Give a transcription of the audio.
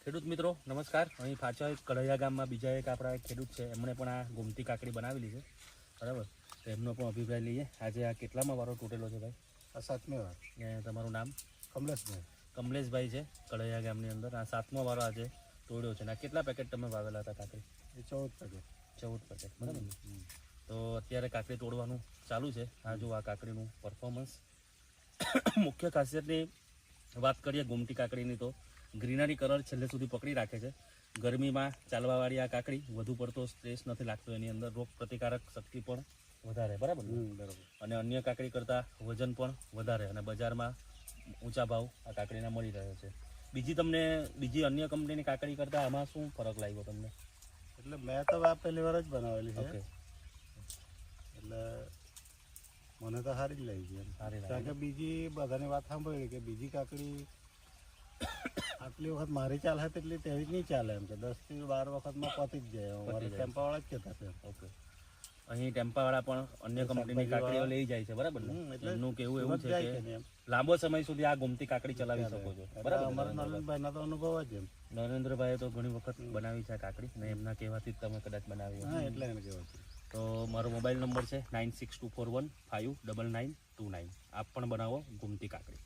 ખેડૂત મિત્રો નમસ્કાર. અહીં પાછા એક કઢૈયા ગામમાં બીજા એક આપણા ખેડૂત છે, એમણે પણ આ ગોમતી કાકડી બનાવેલી છે, બરાબર. તો એમનો પણ અભિપ્રાય લઈએ. આજે આ કેટલામાં વારો તૂટેલો છે ભાઈ? આ 7મી વાર. તમારું નામ? કમલેશભાઈ. કમલેશભાઈ છે, કઢૈયા ગામની અંદર. આ 7મો વારો આજે તોડ્યો છે. આ કેટલા પેકેટ તમે વાવેલા હતા કાકડી? એ 14 પેકેટ. 14 પેકેટ, બરાબર. તો અત્યારે કાકડી તોડવાનું ચાલુ છે. આ જો આ કાકડીનું પરફોર્મન્સ. મુખ્ય ખાસિયતની વાત કરીએ ગોમતી કાકડીની તો ગ્રીનરી કલર છેલ્લે સુધી પકડી રાખે છે. ગરમીમાં ચાલવાવાળી આ કાકડી વધુ પડતો સ્ટ્રેસ નથી લાગતો. એની અંદર રોગ પ્રતિકારક શક્તિ પણ વધારે, બરાબર. બરાબર. અને અન્ય કાકડી કરતાં વજન પણ વધારે અને બજારમાં ઊંચા ભાવ આ કાકડીના મળી રહ્યો છે. બીજી અન્ય કંપનીની કાકડી કરતાં આમાં શું ફરક લાગ્યો તમને? એટલે મેં તો આ પહેલી વાર જ બનાવેલી છે. એટલે મને તો સારી જ લાગી ગઈ. કારણ કે બીજી બધાની વાત સાંભળી કે બીજી કાકડી આટલી વખત મારી ચાલે તેટલી તેવી જ નહીં ચાલે, એમ કે 10 થી 12 વખતમાં પતી જ જાય. અમારે ટેમ્પાવાળા જ કહેતા હતા. ઓકે. અહીં ટેમ્પાવાળા પણ અન્ય કંપનીની કાકડીઓ લઈ જાય છે, બરાબર ને? એમનું કેવું એવું છે કે લાંબો સમય સુધી આ ગોમતી કાકડી ચલાવી શકો છો, બરાબર. અમારા નરેન્દ્રભાઈના તો અનુભવ જ એમ. નરેન્દ્રભાઈએ તો ઘણી વખત બનાવી છે આ કાકડી, અને એમના કહેવાથી જ તમે કદાચ બનાવી. હા, એટલે એને કહેવાતું. તો મારો મોબાઈલ નંબર છે 9624159929. આપ પણ બનાવો ગોમતી કાકડી.